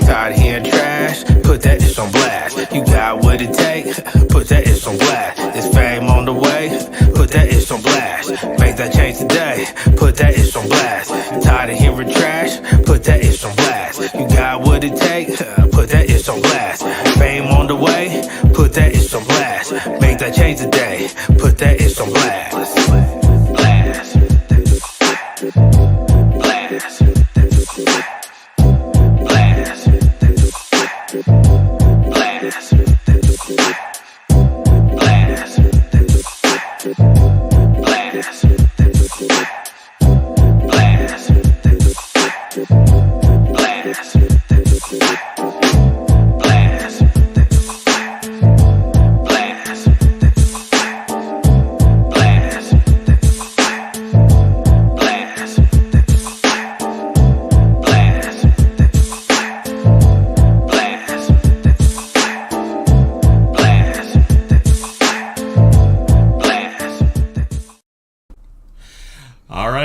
Tired of hearing trash, put that ish on blast. You got what it takes, put that ish on blast. There's fame on the way, put that ish on blast. Make that change today, put that ish on blast. Tired of hearing trash, put that ish on blast. You got what it takes, put that ish on blast. Fame on the way, put that ish on blast. Make that change today, put that ish on blast. Blast. Blast.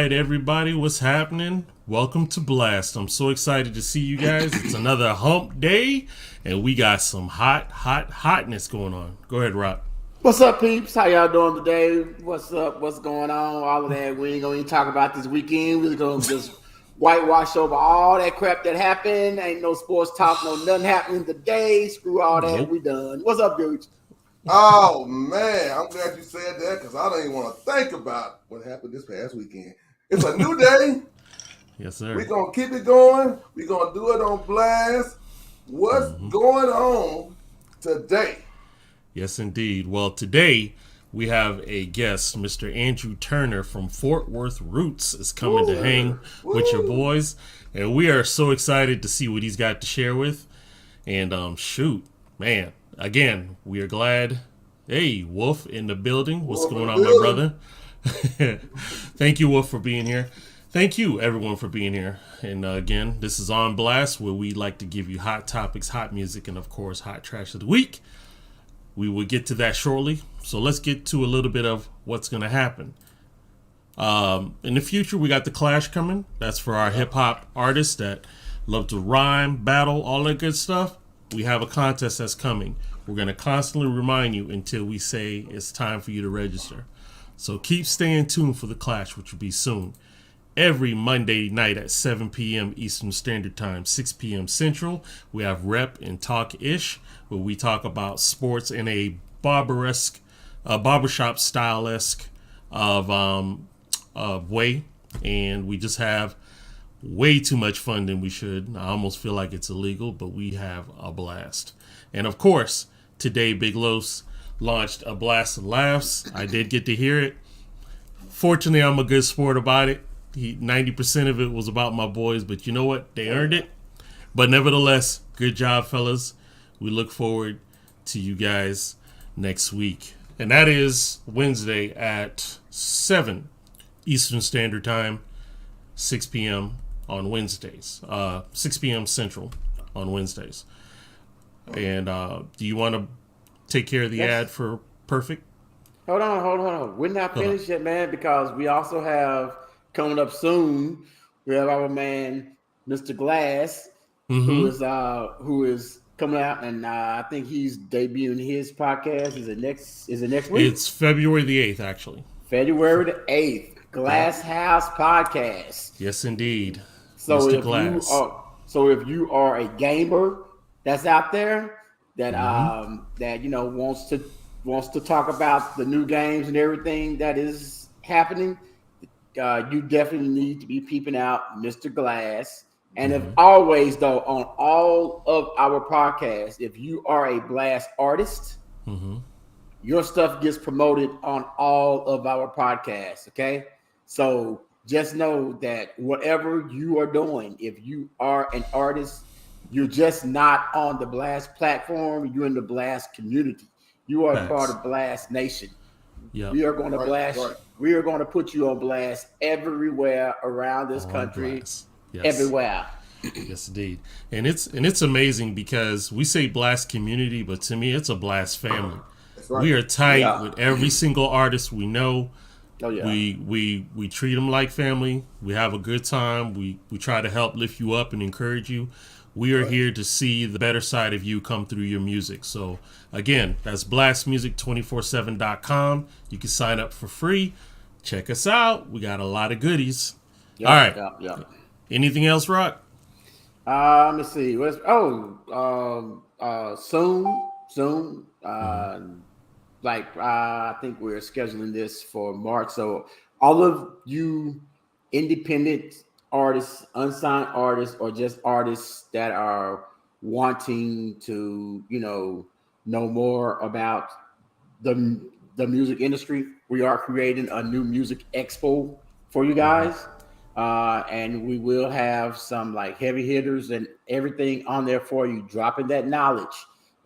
Everybody, what's happening? Welcome to Blast. I'm so excited to see you guys. It's another hump day, and we got some hotness going on. Go ahead, Rob. What's up, peeps? How y'all doing today? What's up? What's going on? All of that. We ain't gonna even talk about this weekend. We're gonna just whitewash over all that crap that happened. Ain't no sports talk, nothing happening today. Screw all that. Nope. We done. What's up, dudes? Oh man, I'm glad you said that because I don't even want to think about what happened this past weekend. It's a new day. Yes, sir. We're going to keep it going. We're going to do it on Blast. What's going on today? Yes, indeed. Well, today we have a guest, Mr. Andrew Turner from Fort Worth Roots is coming to hang with your boys. And we are so excited to see what he's got to share with. And shoot, man, again, we are glad. Hey, Wolf in the building. What's going on, my brother? Thank you, Wolf, for being here. Thank you, everyone, for being here. And again, this is On Blast, where we like to give you hot topics, hot music, and of course, hot trash of the week. We will get to that shortly. So let's get to a little bit of what's going to happen. In the future, we got The Clash coming. That's for our hip hop artists that love to rhyme, battle, all that good stuff. We have a contest that's coming. We're going to constantly remind you until we say it's time for you to register. So keep staying tuned for The Clash, which will be soon. Every Monday night at 7 p.m. Eastern Standard Time, 6 p.m. Central, we have Rep and Talk-ish, where we talk about sports in a barbershop style-esque of way. And we just have way too much fun than we should. I almost feel like it's illegal, but we have a blast. And of course, today Big Los launched a blast of laughs. I did get to hear it. Fortunately, I'm a good sport about it. 90% of it was about my boys, but you know what? They earned it. But nevertheless, good job, fellas. We look forward to you guys next week. And that is Wednesday at 7 Eastern Standard Time, 6 p.m. on Wednesdays. 6 p.m. Central on Wednesdays. And do you want to take care of the ad for Perfect? Hold on. We're not finished yet, man, because we also have coming up soon. We have our man, Mr. Glass, who is coming out, and I think he's debuting his podcast. Is it next week? It's February the 8th, actually. February the 8th. Glass House Podcast. Yes, indeed. So Mr. if Glass. if you are a gamer that's out there that that wants to talk about the new games and everything that is happening, you definitely need to be peeping out Mr. Glass. And if always, though, on all of our podcasts, if you are a Blast artist, your stuff gets promoted on all of our podcasts, okay? So just know that whatever you are doing, if you are an artist, you're just not on the Blast platform, you're in the Blast community. You are part of Blast Nation. Yeah. We are going to blast. Right. We are going to put you on blast everywhere around this On country. blast. Yes. Everywhere. Yes, indeed. And it's amazing because we say blast community, but to me, it's a blast family. That's right. We are tight Yeah. with every single artist we know. Oh yeah. We treat them like family. We have a good time. We try to help lift you up and encourage you. We are here to see the better side of you come through your music. So again, that's blastmusic247.com. You can sign up for free. Check us out. We got a lot of goodies. Yep, All right. Yep. Anything else, Rock? Let me see. Soon. I think we're scheduling this for March. So all of you independent artists, unsigned artists, or just artists that are wanting to, know more about the music industry, we are creating a new music expo for you guys. And we will have some like heavy hitters and everything on there for you, dropping that knowledge.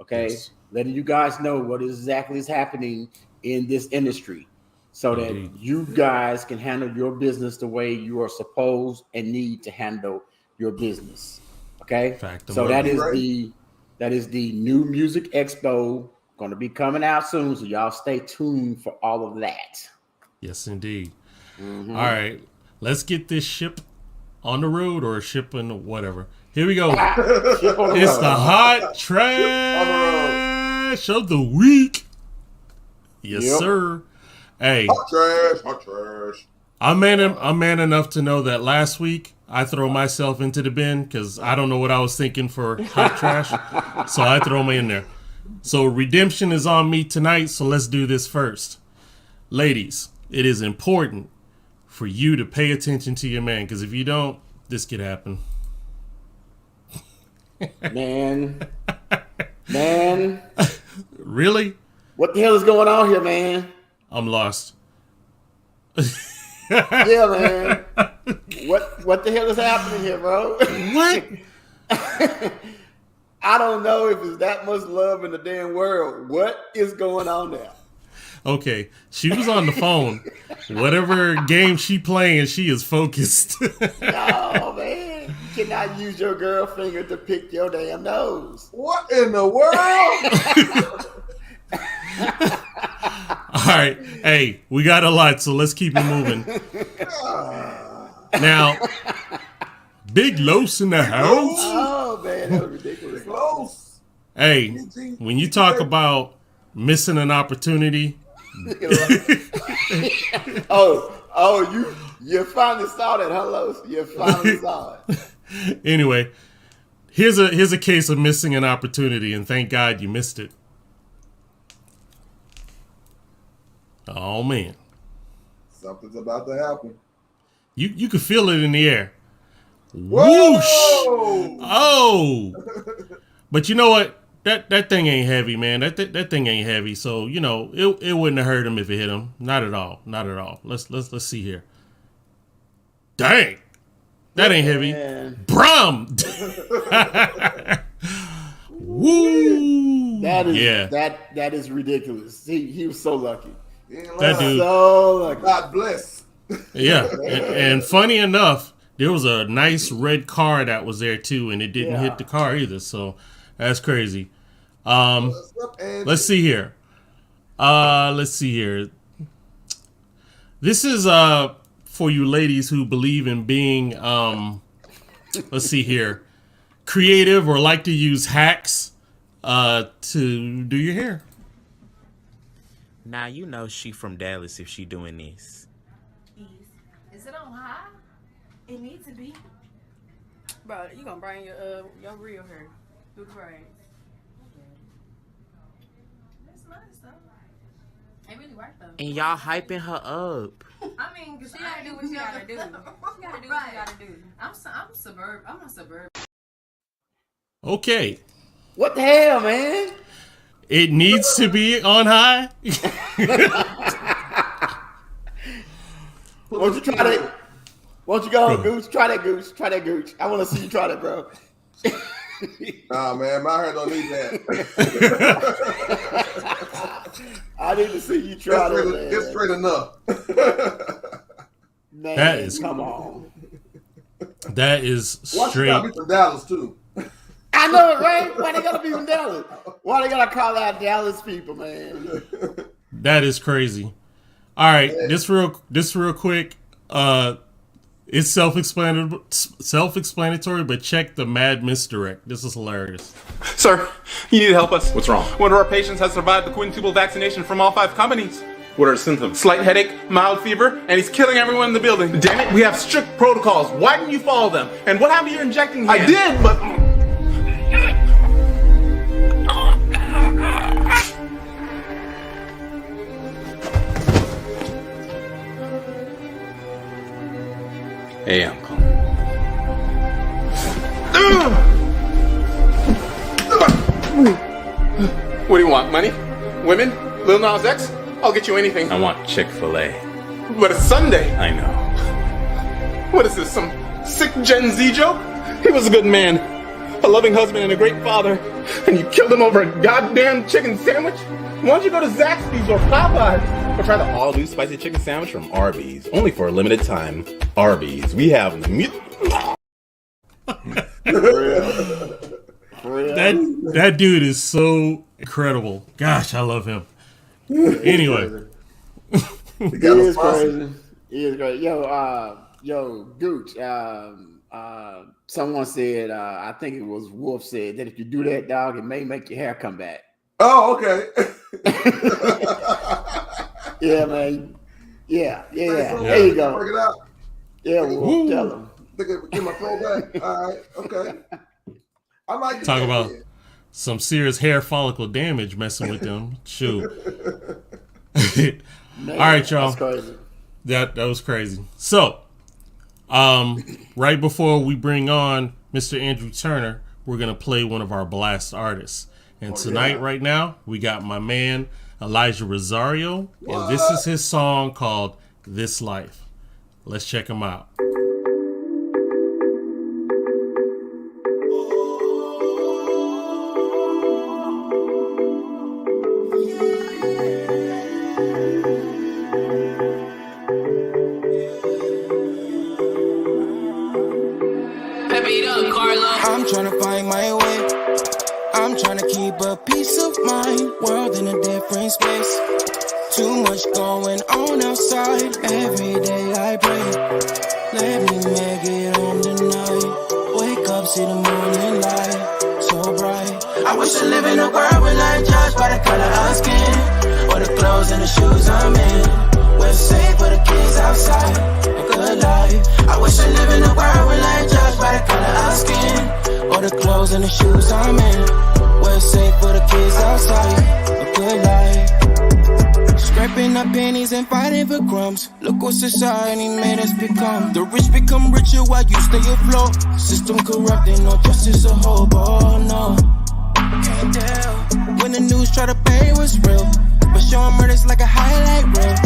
Okay. Yes. Letting you guys know what exactly is happening in this industry so Indeed. that you guys can handle your business the way you are supposed and need to handle your business. Okay. Fact. So that is the new music expo going to be coming out soon. So y'all stay tuned for all of that. Yes, indeed. Mhm. All right. Let's get this ship on the road or shipping whatever. Here we go. It's the hot trash of the week. Yes, Yep. sir. Hey, Hot trash. I'm man enough to know that last week I throw myself into the bin because I don't know what I was thinking for hot trash. So I throw me in there. So redemption is on me tonight. So let's do this first. Ladies, it is important for you to pay attention to your man, because if you don't, this could happen. Man. Really? What the hell is going on here, man? I'm lost. Yeah, man. What the hell is happening here, bro? What? I don't know if it's that much love in the damn world. What is going on there? Okay, she was on the phone. Whatever game she playing, she is focused. No, man. You cannot use your girl finger to pick your damn nose. What in the world? All right. Hey, we got a lot, so let's keep it moving. Now, Big Los in the house. Oh, man. That was ridiculous. Close. Hey, when you talk about missing an opportunity. You finally saw that, huh, Los? You finally saw it. Anyway, here's a case of missing an opportunity, and thank God you missed it. Oh man, Something's about to happen. you could feel it in the air. Whoa! Whoosh! Oh, but you know what? That thing ain't heavy, man. That thing ain't heavy. So it wouldn't have hurt him if it hit him. Not at all. Not at all. Let's see here. Dang, that ain't heavy. Man. Brum. Woo. That is yeah. that is ridiculous. He was so lucky. That dude. So lucky. God bless. Yeah, and funny enough, there was a nice red car that was there too, and it didn't hit the car either. So that's crazy. What's up, Andy? Let's see here. This is for you ladies who believe in being let's see here, creative or like to use hacks to do your hair. Now you know she from Dallas if she doing this. Is it on high? It needs to be. Bro, you gonna bring your real hair through the braids. It's nice though. It really worked though. And y'all hyping her up. I mean, cause she gotta do what she gotta do. She gotta do what she gotta do. I'm suburb. I'm a suburb. Okay, What the hell, man? it needs to be on high. Won't you try that? Won't you go, Gooch? Try that, Gooch. Try that, Gooch. I want to see you try that, bro. Nah, man, my hair don't need that. I need to see you try that, man. It's straight enough. Man, That is- come on. That is Watch straight. got me from Dallas too. I know it, right? Why they gotta be from Dallas? Why they gotta call out Dallas people, man? That is crazy. All right, this real quick. It's self-explanatory, but check the Mad Misdirect. This is hilarious. Sir, you need to help us. What's wrong? One of our patients has survived the quintuple vaccination from all 5 companies. What are the symptoms? Slight headache, mild fever, and he's killing everyone in the building. Damn it, we have strict protocols. Why didn't you follow them? And what happened to your injecting hand? I did, but... Hey, Uncle. What do you want? Money? Women? Lil Nas X? I'll get you anything. I want Chick-fil-A. But it's Sunday. I know. What is this, some sick Gen Z joke? He was a good man, a loving husband and a great father, and you killed him over a goddamn chicken sandwich? Why don't you go to Zaxby's or Popeyes? Or try the all-new spicy chicken sandwich from Arby's. Only for a limited time. Arby's. We have That dude is so incredible. Gosh, I love him. Anyway. He is crazy. He is great. Yo, Gooch. Someone said, I think it was Wolf said that if you do that, dog, it may make your hair come back. Oh, okay. Yeah, man. Yeah. There you go. Work it out. Yeah, Wolf, tell him. Get my throw back. All right, okay. I like Talk about some serious hair follicle damage messing with them. Shoot. Man, all right, y'all. That's crazy. That was crazy. So, right before we bring on Mr. Andrew Turner, we're gonna play one of our blast artists. And tonight, right now, we got my man Elijah Rosario, and this is his song called "This Life." Let's check him out. I'm trying to find my way. I'm trying to keep a peace of mind. World in a different space. Too much going on outside. Every day I pray. Let me make it home tonight. Wake up, see the morning light. So bright. I wish I live in a world where life judged by the color of skin. Or the clothes and the shoes I'm in. We're safe for the kids outside. A good life. I wish I live in a world where life judged by the color of skin. Or the clothes and the shoes I'm in. We're safe for the kids outside. A good life. Scraping up pennies and fighting for crumbs. Look what society made us become. The rich become richer while you stay afloat. System corrupting, no justice or hope. Oh no. Can't tell when the news try to pay what's real, but showing murders like a highlight reel.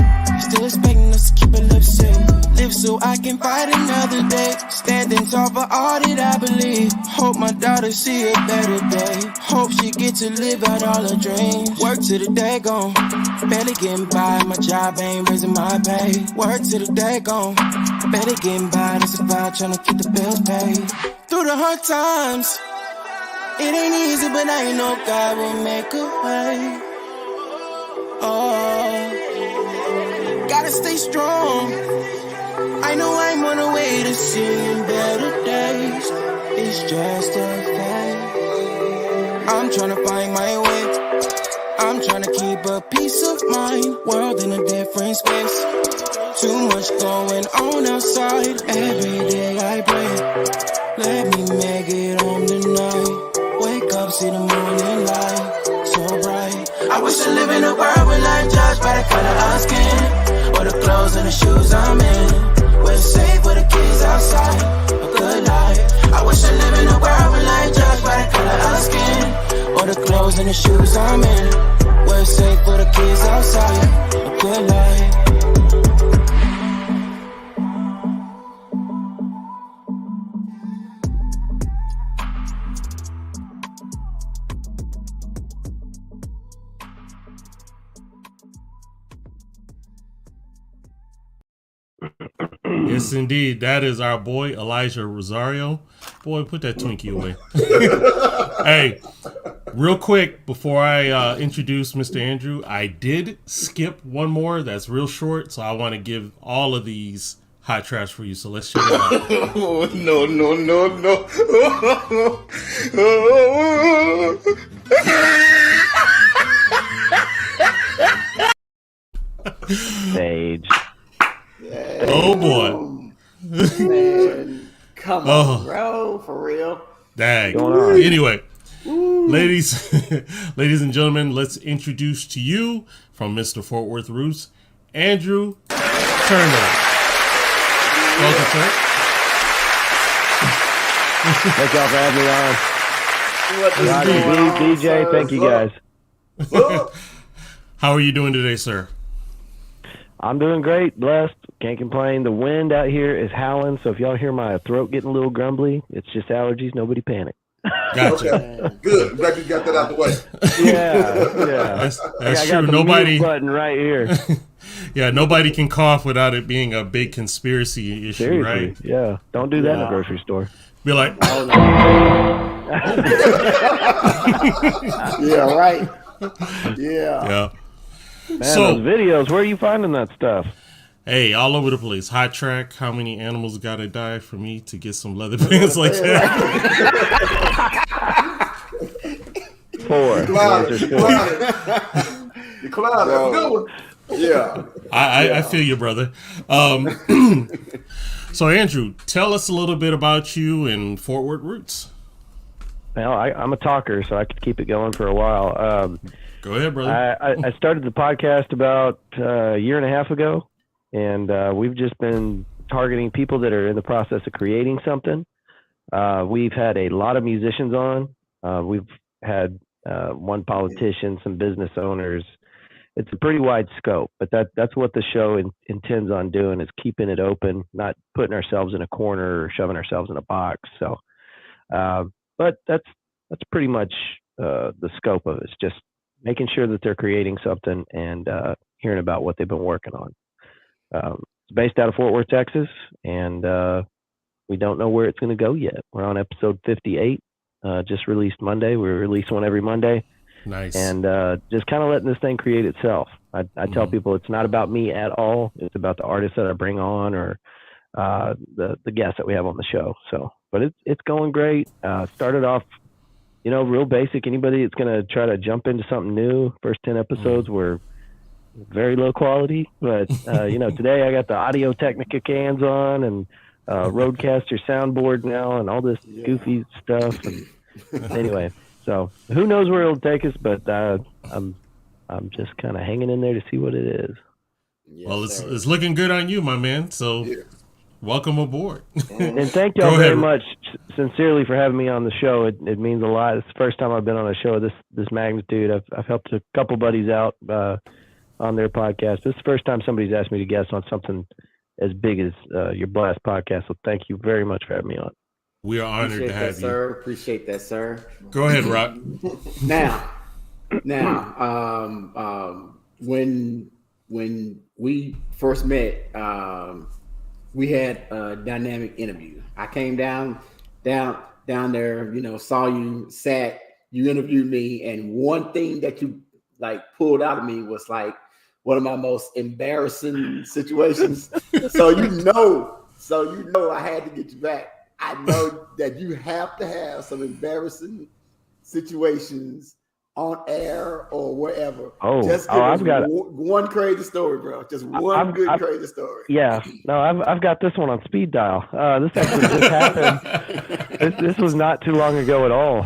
Still expecting us to keep a lip sealed. Live so I can fight another day. Standing tall for all that I believe. Hope my daughter see a better day. Hope she get to live out all her dreams. Work till the day gone. Barely getting by. My job ain't raising my pay. Work till the day gone. Barely getting by. That's about trying to keep the bills paid. Through the hard times. It ain't easy, but I know God will make a way. Oh, gotta stay strong. I know I'm on the way to seeing better days. It's just a phase. I'm trying to find my way. I'm trying to keep a peace of mind. World in a different space. Too much going on outside. Every day I pray. Let me make it home tonight. Wake up, see the morning light, so bright. I wish I live in a world where life judged by the color of skin, or the clothes and the shoes I'm in. We're safe for the kids outside, a good life. I wish I live in a world where life judged by the color of skin, or the clothes and the shoes I'm in. We're safe for the kids outside, a good life. Yes, indeed. That is our boy, Elijah Rosario. Boy, put that Twinkie away. Hey, real quick, before I introduce Mr. Andrew, I did skip one more that's real short, so I want to give all of these hot trash for you. So let's check it out. Oh, no. Sage. Oh, boy. Man, come on, bro, for real. Dang. Anyway, ladies and gentlemen, let's introduce to you from Mr. Fort Worth Roots, Andrew Turner. Welcome, sir. Thank y'all for having me on. DJ, thank you guys. How are you doing today, sir? I'm doing great, blessed, can't complain. The wind out here is howling, so if y'all hear my throat getting a little grumbly, it's just allergies. Nobody panic. Gotcha. Okay. Good. Glad you got that out the way. Yeah. That's I true. got the Nobody mute button right here. Yeah, nobody can cough without it being a big conspiracy issue, Seriously, right? yeah. Don't do that in a grocery store. Be like, Yeah, right. Yeah. Man, So- those videos, where are you finding that stuff? hey, all over the place. Hot track, how many animals gotta die for me to get some leather pants like that? 4. You clouded. That's a good one. Yeah. I feel you, brother. So, Andrew, tell us a little bit about you and Fort Worth Roots. Well, I'm a talker, so I could keep it going for a while. Go ahead, brother. I started the podcast about a year and a half ago, and we've just been targeting people that are in the process of creating something. We've had a lot of musicians on. We've had one politician, some business owners. It's a pretty wide scope, but that's what the show intends on doing, is keeping it open, not putting ourselves in a corner or shoving ourselves in a box. So, but that's pretty much the scope of it. It's just making sure that they're creating something and hearing about what they've been working on. It's based out of Fort Worth, Texas, and we don't know where it's going to go yet. We're on episode 58, just released Monday. We release one every Monday. Nice. And just kind of letting this thing create itself. I tell people it's not about me at all. It's about the artists that I bring on or the guests that we have on the show. So, but it's going great. Started off, real basic. Anybody that's going to try to jump into something new, first 10 episodes were very low quality. But, today I got the Audio Technica cans on and Rodecaster soundboard now and all this goofy stuff. And anyway. So who knows where it'll take us, but I'm just kind of hanging in there to see what it is. Yes, well, it's looking good on you, my man. So welcome aboard. And thank y'all very much, sincerely, for having me on the show. It means a lot. It's the first time I've been on a show of this magnitude. I've helped a couple buddies out on their podcast. This is the first time somebody's asked me to guest on something as big as your Blast podcast. So thank you very much for having me on. We are honored to have you. Sir. Appreciate that, sir. Go ahead, Rock. Now, when we first met, we had a dynamic interview. I came down there, saw you, sat, you interviewed me, and one thing that you pulled out of me was one of my most embarrassing situations. So I had to get you back. I know that you have to have some embarrassing situations on air or wherever. Just give us one crazy story, bro. Just one crazy story. Yeah, no, I've got this one on speed dial. This actually just happened. This was not too long ago at all.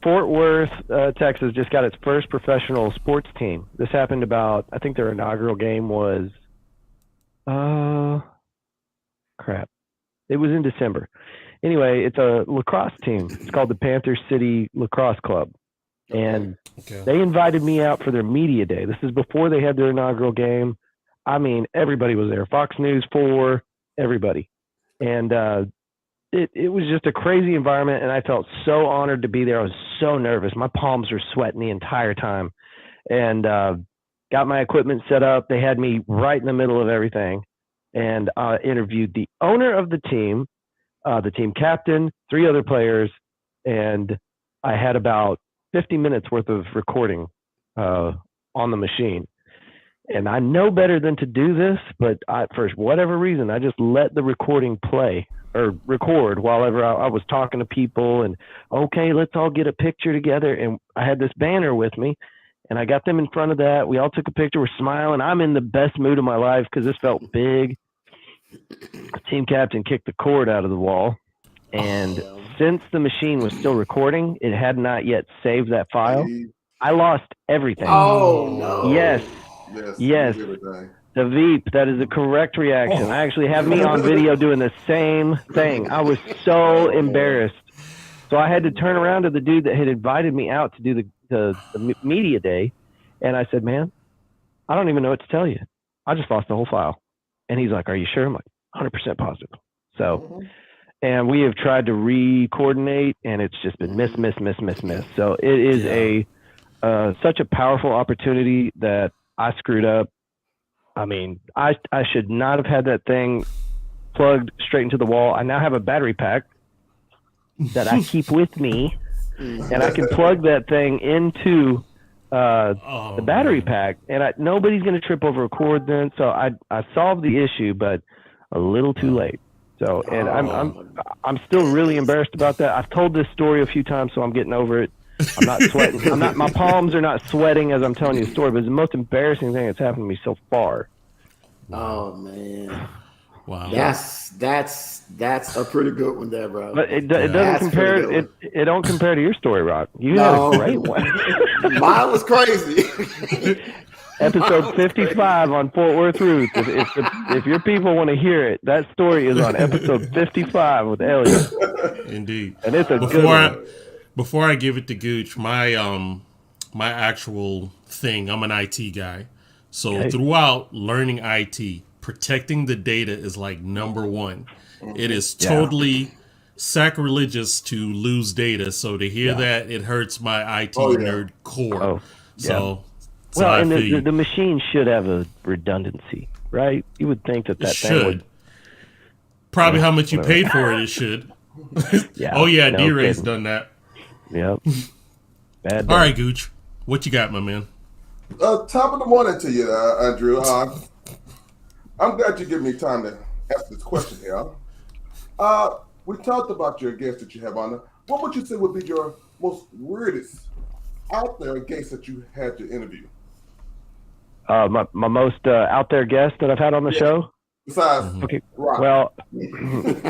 Fort Worth, Texas, just got its first professional sports team. This happened I think their inaugural game was, it was in December. Anyway, it's a lacrosse team. It's called the Panther City Lacrosse Club. And they invited me out for their media day. This is before they had their inaugural game. I mean, everybody was there. Fox News 4, everybody. And it was just a crazy environment, and I felt so honored to be there. I was so nervous. My palms were sweating the entire time. And got my equipment set up. They had me right in the middle of everything. and interviewed the owner of the team captain, 3 other players, and I had about 50 minutes worth of recording on the machine. And I know better than to do this, but for whatever reason, I just let the recording play or record while I was talking to people and, okay, let's all get a picture together. And I had this banner with me, and I got them in front of that. We all took a picture. We're smiling. I'm in the best mood of my life because this felt big. The team captain kicked the cord out of the wall. And since the machine was still recording, it had not yet saved that file. I lost everything. Oh, no. Yes. The Veep, that is the correct reaction. I actually have me on video doing the same thing. I was so embarrassed. So I had to turn around to the dude that had invited me out to do the media day. And I said, man, I don't even know what to tell you. I just lost the whole file. And he's like, are you sure? I'm like, 100% positive. So, and we have tried to re-coordinate, and it's just been miss. So it is such a powerful opportunity that I screwed up. I mean, I should not have had that thing plugged straight into the wall. I now have a battery pack that I keep with me, and I can plug that thing into the battery pack, and nobody's going to trip over a cord then. So I solved the issue, but a little too late. So, and I'm still really embarrassed about that. I've told this story a few times, so I'm getting over it. I'm not sweating. My palms are not sweating as I'm telling you the story, but it's the most embarrassing thing that's happened to me so far. Oh man. Wow. That's a pretty good one there, bro. But it doesn't compare. It don't compare to your story, Rock. You had a great one. Mine was crazy. Episode 55 on Fort Worth Roots. If your people want to hear it, that story is on episode 55 with Elliot. Indeed. And it's a good one. Before I give it to Gooch, my actual thing, I'm an IT guy. So throughout learning IT, protecting the data is like number one. It is totally sacrilegious to lose data. So to hear that, it hurts my IT nerd core. Well, and the machine should have a redundancy, right? You would think that thing would. Probably how much you paid for it should. D-Ray's done that. Yep. Bad. All right, Gooch. What you got, my man? Top of the morning to you, Andrew. I'm glad you give me time to ask this question here. We talked about your guests that you have on. What would you say would be your most weirdest out there guest that you had to interview? My most out there guest that I've had on the show? Besides, well,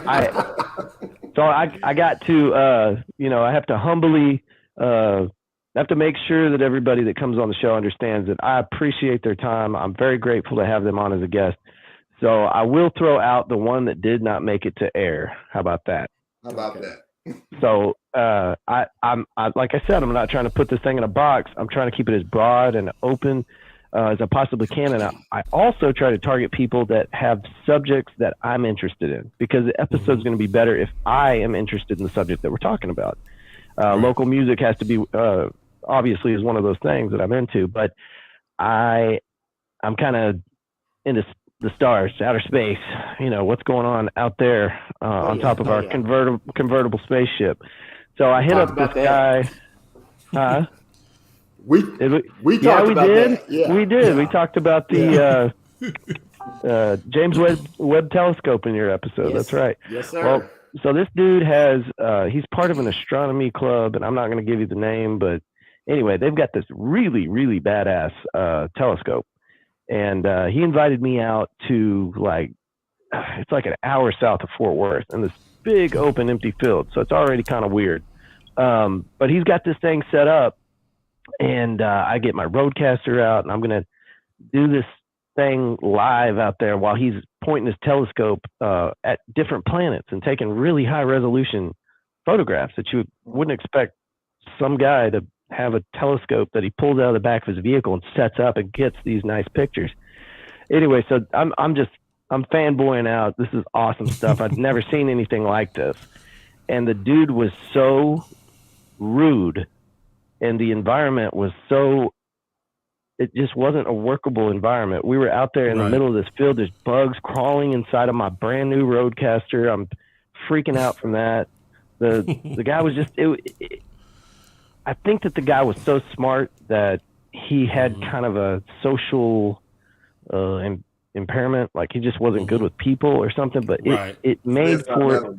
I got to, I have to humbly, have to make sure that everybody that comes on the show understands that I appreciate their time. I'm very grateful to have them on as a guest. So I will throw out the one that did not make it to air. How about that? So I'm like I said, I'm not trying to put this thing in a box. I'm trying to keep it as broad and open as I possibly can. And I also try to target people that have subjects that I'm interested in, because the episode is going to be better if I am interested in the subject that we're talking about. Local music has to be, obviously, is one of those things that I'm into, but I'm kind of into the stars, outer space, what's going on out there on top of our convertible spaceship. So I hit up this guy. We talked about that. Yeah. We did. We talked about the James Webb Telescope in your episode. Yes. That's right. Yes, sir. Well, so this dude has, he's part of an astronomy club, and I'm not going to give you the name, but anyway, they've got this really, really badass telescope. And he invited me out to it's like an hour south of Fort Worth in this big open empty field. So it's already kind of weird. But he's got this thing set up, and I get my roadcaster out, and I'm going to do this thing live out there while he's pointing his telescope at different planets and taking really high resolution photographs that you wouldn't expect some guy to have a telescope that he pulls out of the back of his vehicle and sets up and gets these nice pictures. Anyway, so I'm fanboying out. This is awesome stuff. I've never seen anything like this. And the dude was so rude, and the environment was so, it just wasn't a workable environment. We were out there in the middle of this field. There's bugs crawling inside of my brand new Roadcaster. I'm freaking out from that. The guy was just, I think that the guy was so smart that he had kind of a social impairment. Like he just wasn't good with people or something, but it made for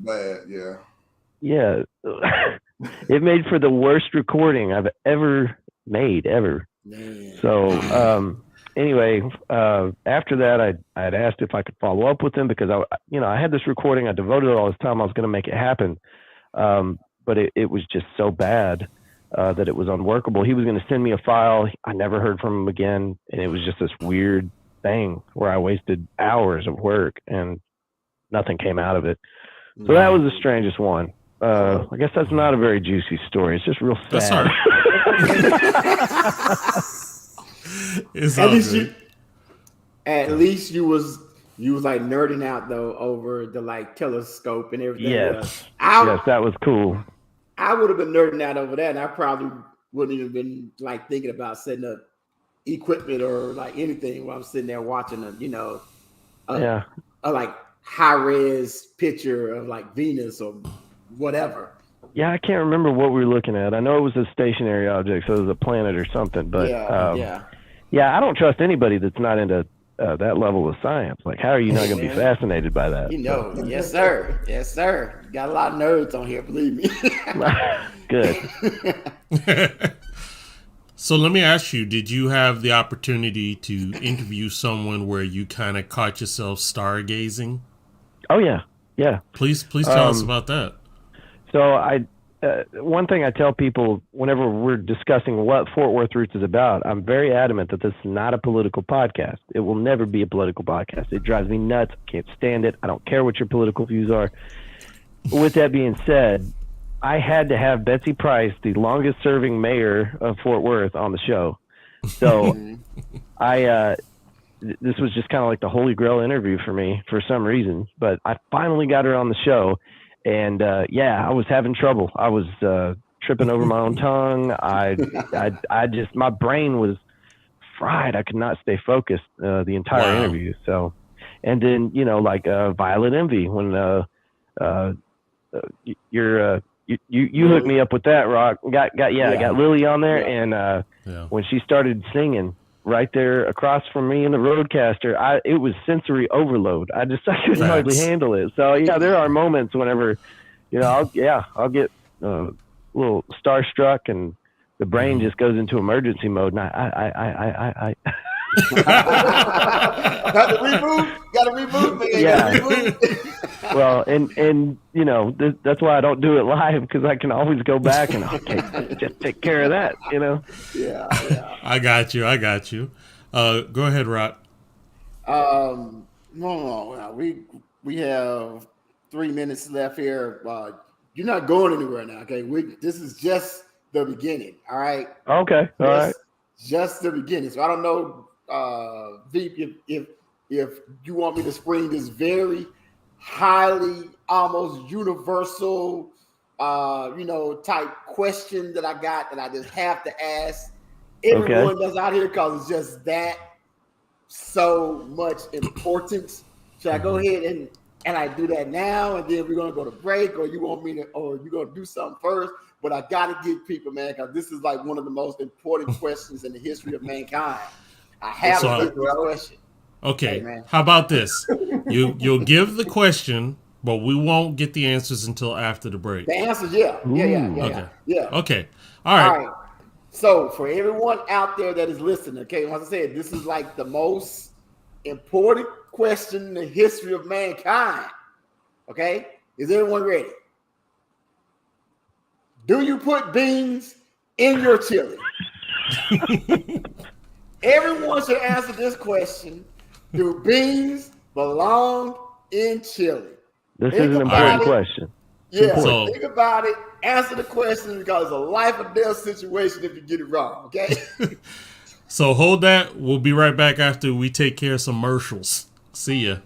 it made for the worst recording I've ever made ever. Man. So anyway, after that I had asked if I could follow up with him because I had this recording. I devoted all this time. I was going to make it happen. But it was just so bad that it was unworkable. He was going to send me a file. I never heard from him again. And it was just this weird thing where I wasted hours of work and nothing came out of it. So that was the strangest one. I guess that's not a very juicy story. It's just real sad. That's hard. It's at least you was like nerding out though over the like telescope and everything. Yes, yes, that was cool. I would have been nerding out over that, and I probably wouldn't even been like thinking about setting up equipment or like anything while I'm sitting there watching a like high res picture of like Venus or whatever. Yeah, I can't remember what we were looking at. I know it was a stationary object, so it was a planet or something. But I don't trust anybody that's not into that level of science. Like, how are you not going to be fascinated by that? Yes, sir. Yes, sir. Got a lot of nerds on here, believe me. Good. So let me ask you, did you have the opportunity to interview someone where you kind of caught yourself stargazing? Oh, yeah. Yeah. Please tell us about that. So one thing I tell people whenever we're discussing what Fort Worth Roots is about, I'm very adamant that this is not a political podcast. It will never be a political podcast. It drives me nuts. I can't stand it. I don't care what your political views are. With that being said, I had to have Betsy Price, the longest serving mayor of Fort Worth, on the show. So this was just kind of like the Holy Grail interview for me for some reason, but I finally got her on the show. And I was having trouble. I was tripping over my own tongue. I just, my brain was fried. I could not stay focused the entire interview. So, and then like Violet Envy when you hooked me up with that, Rock. Got Lily on there, and when she started singing right there across from me in the Roadcaster, it was sensory overload. I couldn't hardly handle it. So there are moments whenever, I'll get a little starstruck and the brain just goes into emergency mode. And I Got to reboot, man. Yeah. Well, and that's why I don't do it live, because I can always go back and just take care of that, Yeah. I got you. Go ahead, Rock. No. We have 3 minutes left here. You're not going anywhere now, okay? This is just the beginning, all right? Okay, all right. Just the beginning. So I don't know, Veep, if you want me to spring this very highly, almost universal, type question that I got that I just have to ask everyone that's out here, because it's just that so much importance. Should I go ahead and I do that now, and then we're gonna go to break, or you want me to, or you gonna do something first? But I gotta give people, man, because this is like one of the most important questions in the history of mankind. I have to give the question. Okay, hey, how about this? You'll give the question, but we won't get the answers until after the break. The answers, yeah. Okay. All right. So for everyone out there that is listening, okay, once I said, this is like the most important question in the history of mankind. Okay, is everyone ready? Do you put beans in your chili? Everyone should answer this question. Do beans belong in chili? This is an important question. Yeah, think about it. Answer the question, because it's a life or death situation if you get it wrong, okay? So hold that. We'll be right back after we take care of some commercials. See ya.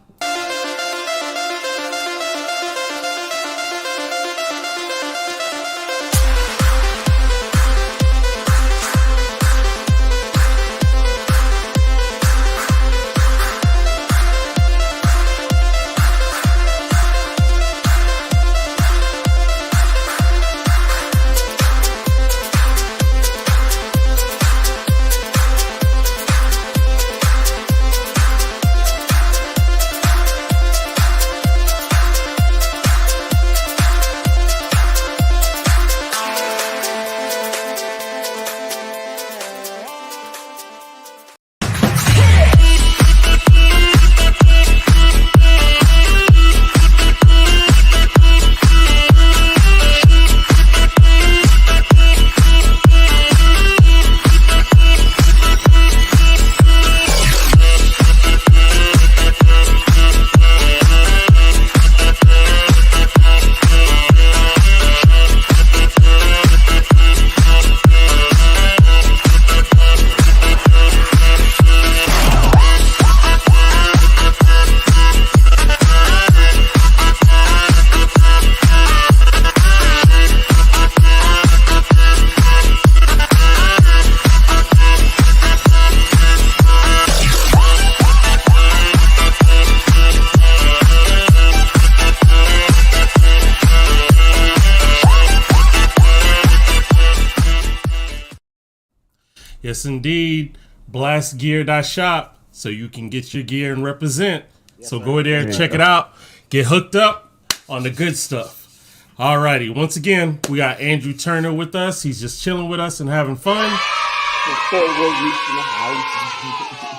Yes, indeed. Blastgear.shop so you can get your gear and represent. So go there and check it out. Get hooked up on the good stuff. Alrighty. Once again, we got Andrew Turner with us. He's just chilling with us and having fun.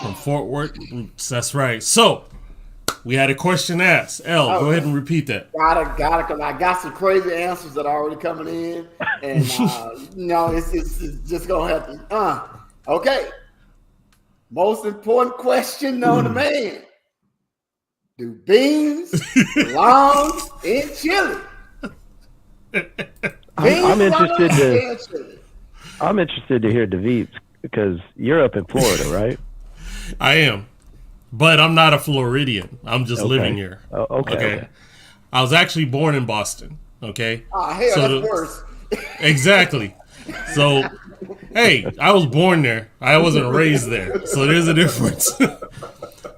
From Fort Worth Roots. That's right. So, we had a question asked. L, go ahead and repeat that. Got it, because I got some crazy answers that are already coming in. And, it's just going to have to. Okay. Most important question known to man. Do beans belong in chili? I'm interested to hear Daveed's because you're up in Florida, right? I am. But I'm not a Floridian. I'm just living here. Okay. I was actually born in Boston. Okay. Hell, so that's worse. Exactly. So, hey, I was born there. I wasn't raised there. So there's a difference.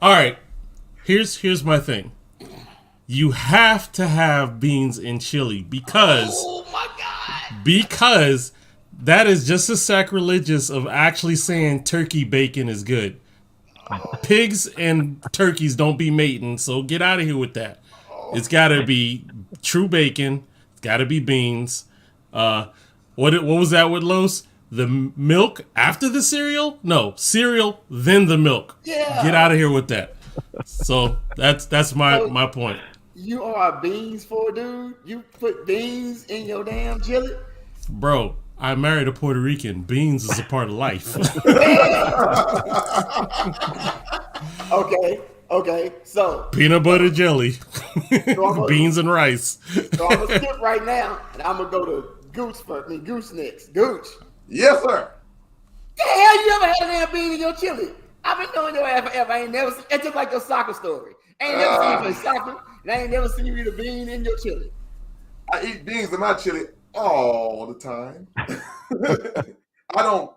All right. Here's my thing. You have to have beans in chili because that is just as sacrilegious of actually saying turkey bacon is good. Pigs and turkeys don't be mating, so get out of here with that. It's got to be true bacon. It's got to be beans. What was that with Los? The milk after the cereal? No, cereal then the milk. Yeah. Get out of here with that. So that's my point. You are a beans for dude. You put beans in your damn chili, bro. I married a Puerto Rican. Beans is a part of life. Okay. So peanut butter jelly, beans and rice. So I'm gonna skip right now, and I'm gonna go to Goose next. Gooch. Yes, sir. The hell you ever had a damn bean in your chili? I've been knowing your ass forever. I ain't never seen. It's just like your soccer story. I ain't never seen you play soccer, and I ain't never seen you eat a bean in your chili. I eat beans in my chili all the time. I don't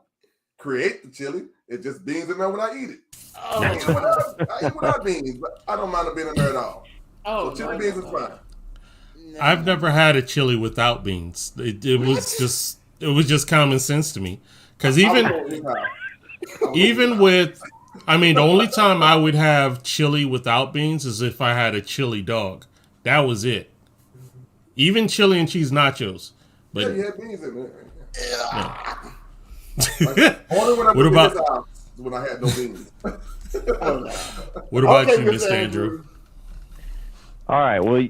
create the chili. It's just beans in there when I eat it. I eat without beans, but I don't mind it being in there at all. So chili beans is fine. I've never had a chili without beans. It was just common sense to me. Because even with, the only time I would have chili without beans is if I had a chili dog. That was it. Even chili and cheese nachos. But you had beans in there. Yeah. Only when I put beans out when I had no beans. What about you, Mr. Andrew? All right. Well,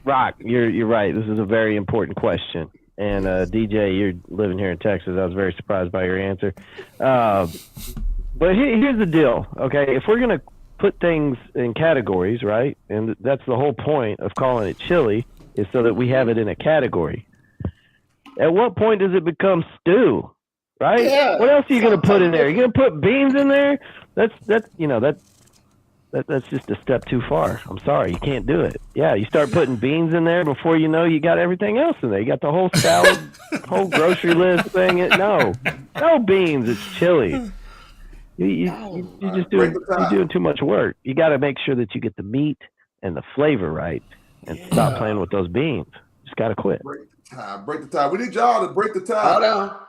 Rock, you're right. This is a very important question. And DJ, you're living here in Texas. I was very surprised by your answer. But here's the deal, okay? If we're going to put things in categories, right, and that's the whole point of calling it chili, is so that we have it in a category. At what point does it become stew, right? Yeah. What else are you going to put in there? You're going to put beans in there? That's just a step too far. I'm sorry, you can't do it. Yeah, you start putting beans in there before you know you got everything else in there. You got the whole salad, whole grocery list thing. No beans. It's chili. You're doing too much work. You got to make sure that you get the meat and the flavor right, and stop playing with those beans. Just got to quit. Break the tie. We need y'all to break the tie.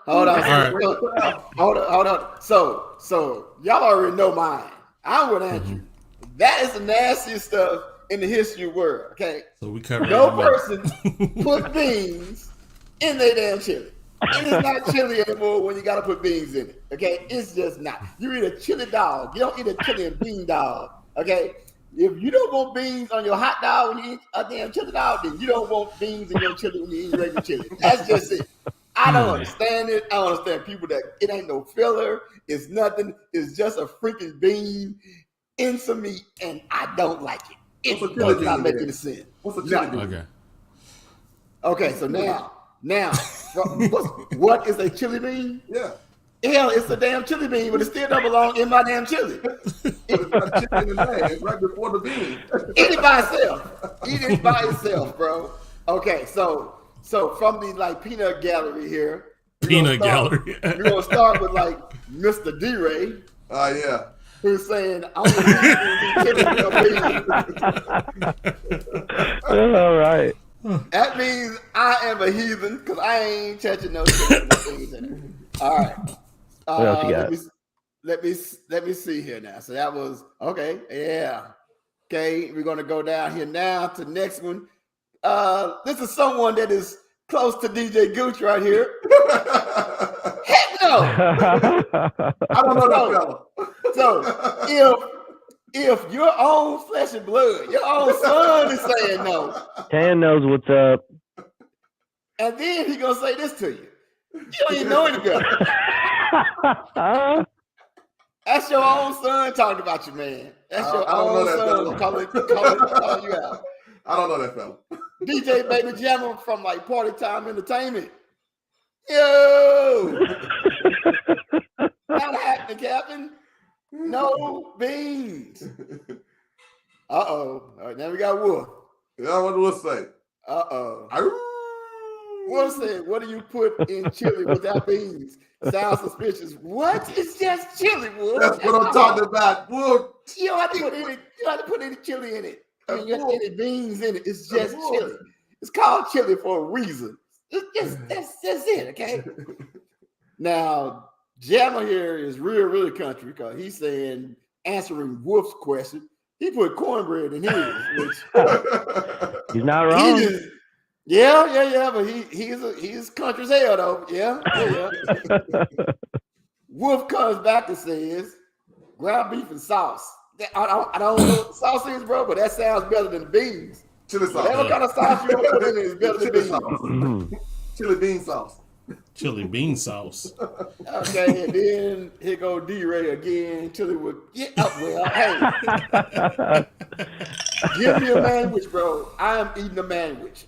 Hold on. Right. Hold on. So y'all already know mine. I'm with Andrew. That is the nastiest stuff in the history of the world. Okay. So we covered no person put beans in their damn chili. It is not chili anymore when you got to put beans in it. Okay. It's just not. You eat a chili dog. You don't eat a chili and bean dog. Okay. If you don't want beans on your hot dog when you eat a damn chili dog, then you don't want beans in your chili when you eat regular chili. That's just it. I don't understand it. I don't understand people that it ain't no filler. It's nothing. It's just a freaking bean in some meat, and I don't like it. It does not make any sense. What's a chili bean? Okay, so now, what is a chili bean? Yeah. Hell, it's a damn chili bean, but it still don't belong in my damn chili. It's not chili in there. It's right before the bean. Eat it by itself. Eat it by itself, bro. Okay, so from the peanut gallery here. Peanut gallery. We're gonna start with Mr. D-Ray. Yeah. Who's saying I'm gonna All right. That means I am a heathen because I ain't touching no things in it. All right. What else you got? Let me see here now. So that was okay. Yeah. Okay, we're gonna go down here now to the next one. This is someone that is close to DJ Gooch right here. Heck no! I don't know that fella. So if your own flesh and blood, your own son is saying no, Tan knows what's up. and then he gonna say this to you. You don't even know any better. That's your own son talking about you, man. That's your own son calling you out. I don't know that fella. DJ Baby Jammer from like Party Time Entertainment. Yo! Not happening, Captain. No beans. Uh-oh. All right, now we got Wolf. Yeah, what do Wolf say? Uh-oh. Wolf said, what do you put in chili without beans? Sounds suspicious. What? It's just chili, Wolf. That's what I'm talking about. Wolf. You don't have to put any chili in it. You don't have any beans in it. It's just chili. It's called chili for a reason. That's it, okay? Now, Jammer here is really country because he's saying, answering Wolf's question, he put cornbread in his, which he's not wrong. Yeah, but he's country as hell though. Yeah. Wolf comes back and says, ground beef and sauce. I don't know what the sauce is, bro, but that sounds better than the beans. Chili sauce. Whatever kind of sauce you want to put in it is better than beans. Chili bean sauce. Chili bean sauce. Okay, and then here go D-Ray again. Chili would get up. Well, hey, give me a sandwich, bro. I am eating a sandwich.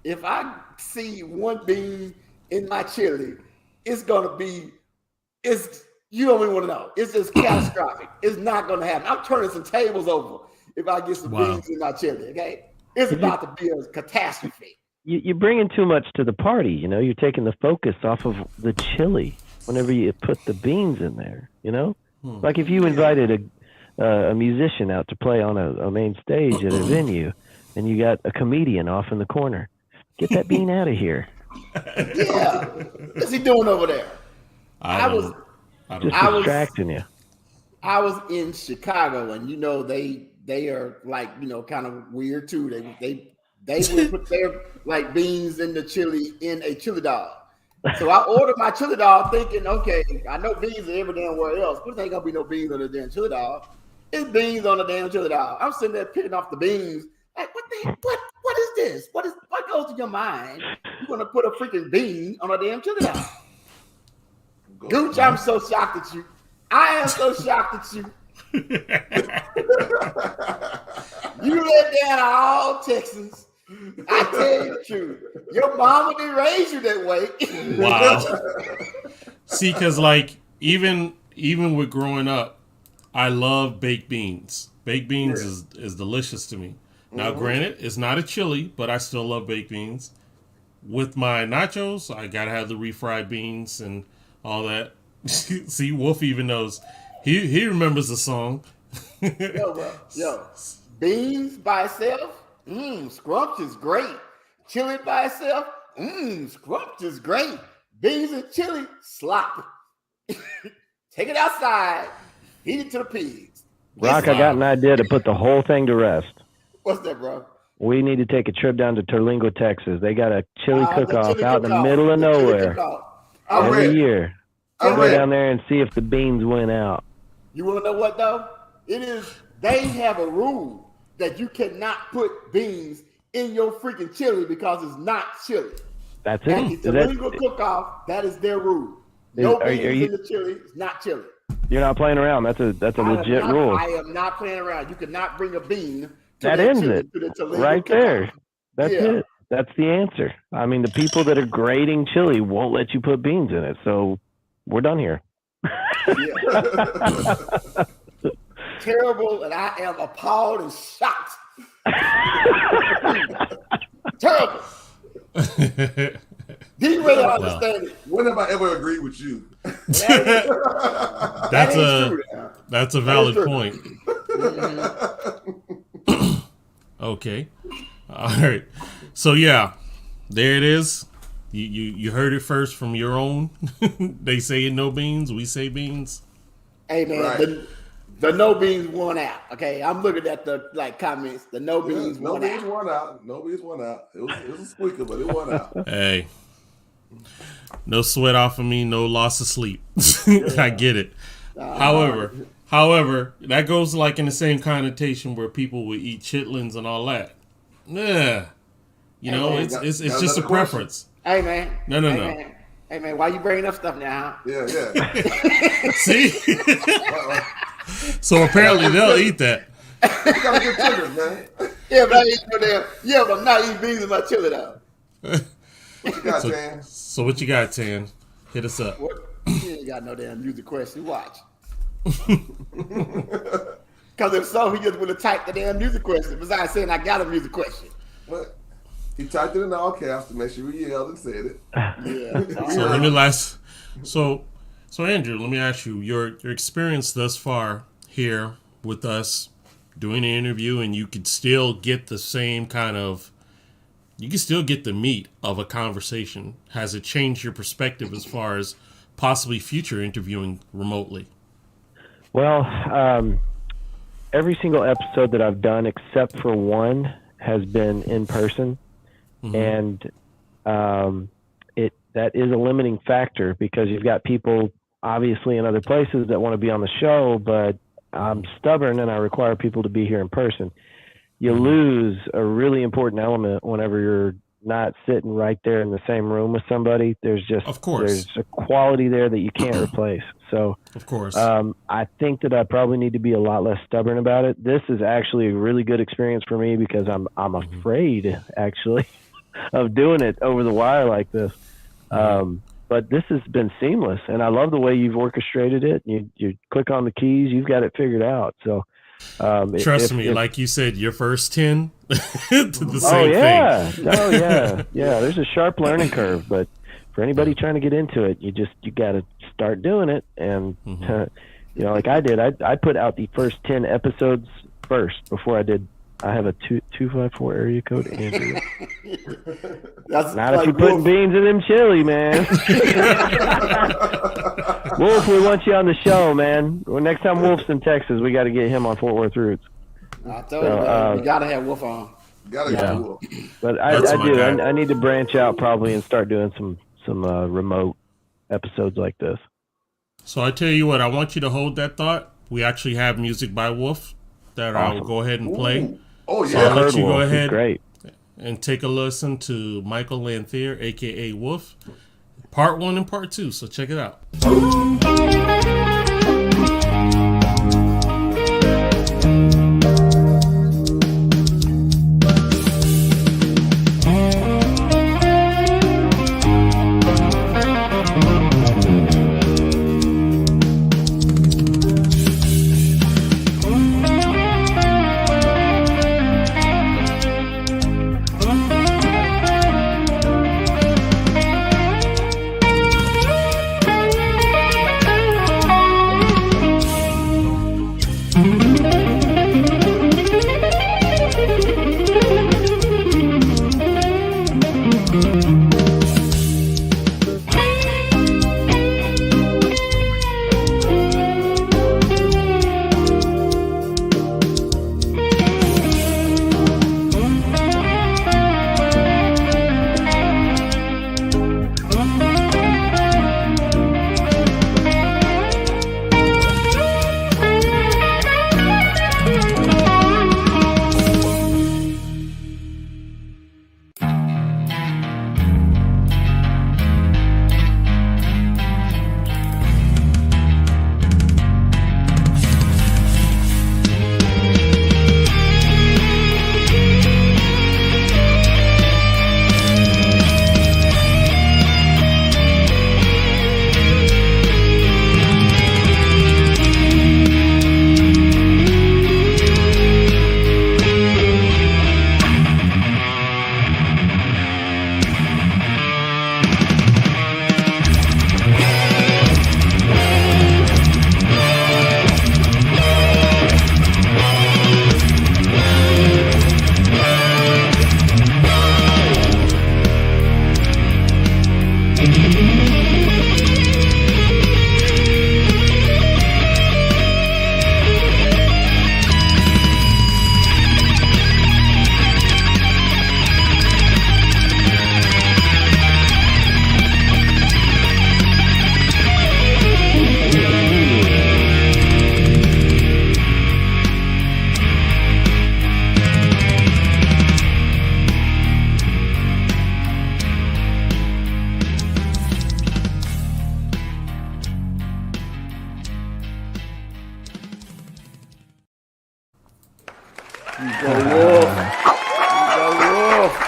If I see one bean in my chili, it's you don't even want to know. It's just catastrophic. It's not going to happen. I'm turning some tables over if I get some beans in my chili, okay? It's about to be a catastrophe. You're bringing too much to the party, you know? You're taking the focus off of the chili whenever you put the beans in there, you know? Like if you invited a musician out to play on a main stage at a venue and you got a comedian off in the corner, get that bean out of here. Yeah. What's he doing over there? I was distracting you. I was in Chicago, and you know they are like, you know, kind of weird too. They would put their like beans in the chili in a chili dog. So I ordered my chili dog thinking, okay, I know beans are every damn where else, but there ain't gonna be no beans on the damn chili dog. It's beans on the damn chili dog. I'm sitting there picking off the beans. Like, what is this? What goes to your mind? You're gonna put a freaking bean on a damn chili dog. Gooch, I'm so shocked at you. I am so shocked at you. You let down all Texans. I tell you the truth. Your mama didn't raise you that way. Wow. See, because like even with growing up, I love baked beans. Baked beans is delicious to me. Now, granted, it's not a chili, but I still love baked beans. With my nachos, I gotta have the refried beans and all that. See, Wolf even knows. He remembers the song. Yo, beans by itself, scrumptious, great. Chili by itself, scrumptious, great. Beans and chili, slop. Take it outside, feed it to the pigs. Rock, I got an idea to put the whole thing to rest. What's that, bro? We need to take a trip down to Terlingo, Texas. They got a chili cook-off out in the middle of nowhere every year. Go down there and see if the beans went out. You want to know what, though? They have a rule that you cannot put beans in your freaking chili because it's not chili. That's it. And it's a legal cook-off. That is their rule. No beans in the chili. It's not chili. You're not playing around. That's a legit rule. I am not playing around. You cannot bring a bean to that ends it right there. That's it. That's the answer. I mean, the people that are grading chili won't let you put beans in it. So we're done here. Terrible, and I am appalled and shocked. Terrible. Didn't really understand it. When have I ever agreed with you? That's a valid point. Okay. All right. So yeah, there it is. You heard it first from your own. They say no beans, we say beans. Hey man, Right. the no beans won out. Okay, I'm looking at the comments. The no beans No won beans out. won out. No beans won out. It was a squeaker, but it won out. Hey, no sweat off of me, no loss of sleep. I get it. However, that goes like in the same connotation where people would eat chitlins and all that. Yeah, you know, man, it's just a preference. Hey man. No. Man. Hey man, why you bringing up stuff now? Yeah. See, so apparently they'll eat that. You gotta get chitlins, man. Yeah, but I ain't no damn. Yeah, but I'm not eating beans in my chili though. What you got, Tan? So what you got, Tan? Hit us up. What? You ain't got no damn music question. Watch. Because if so, he just would have typed the damn music question. Besides saying I got a music question. What? He typed it in all caps to make sure we yelled and said it. Yeah. So let me So Andrew, let me ask you your experience thus far here with us doing the interview, and you could still get the same kind of. You can still get the meat of a conversation. Has it changed your perspective as far as possibly future interviewing remotely? Well, every single episode that I've done, except for one, has been in person, and that is a limiting factor because you've got people obviously in other places that want to be on the show, but I'm stubborn and I require people to be here in person. You lose a really important element whenever you're not sitting right there in the same room with somebody. There's just, there's a quality there that you can't replace. So, of course, I think that I probably need to be a lot less stubborn about it. This is actually a really good experience for me because I'm afraid actually of doing it over the wire like this. But this has been seamless, and I love the way you've orchestrated it. You click on the keys, you've got it figured out. So, trust me, like you said, your first 10 the same thing. Oh yeah. There's a sharp learning curve, but for anybody trying to get into it, you got to start doing it. And like I did, I put out the first 10 episodes first before I did. I have a 254 area code, Andrew. Not if you're putting beans in them chili, man. Wolf, we want you on the show, man. Well, next time Wolf's in Texas, we got to get him on Fort Worth Roots. I told you, we got to have Wolf on. Gotta Wolf. But I need to branch out probably and start doing some remote episodes like this. So I tell you what, I want you to hold that thought. We actually have music by Wolf that I will go ahead and play. Oh yeah, so I'll let you go ahead great. And take a listen to Michael Lanthier, aka Wolf, part 1 and part 2. So check it out.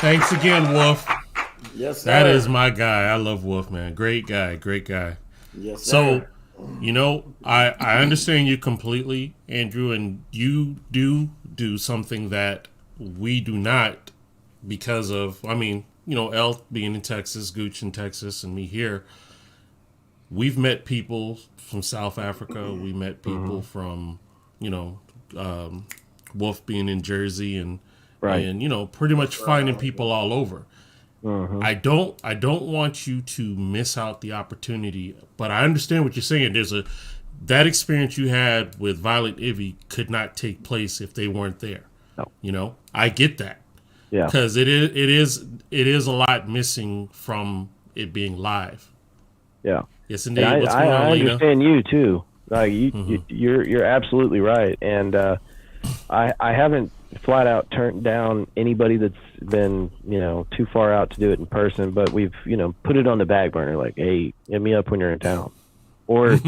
Thanks again, Wolf. Yes, sir. That is my guy. I love Wolf, man. Great guy. Yes, so, sir. I understand you completely, Andrew, and you do something that we do not because of, El being in Texas, Gooch in Texas, and me here. We've met people from South Africa. We met people from, Wolf being in Jersey and pretty much finding people all over. I don't want you to miss out the opportunity, but I understand what you're saying. That experience you had with Violet Ivy could not take place if they weren't there. No. I get that. Yeah. Because it is a lot missing from it being live. Yeah. Yes, indeed. What's going on, Lena? I understand you too. Like you're absolutely right, and I haven't flat out turned down anybody that's been too far out to do it in person, but we've put it on the back burner. Like, hey, hit me up when you're in town, or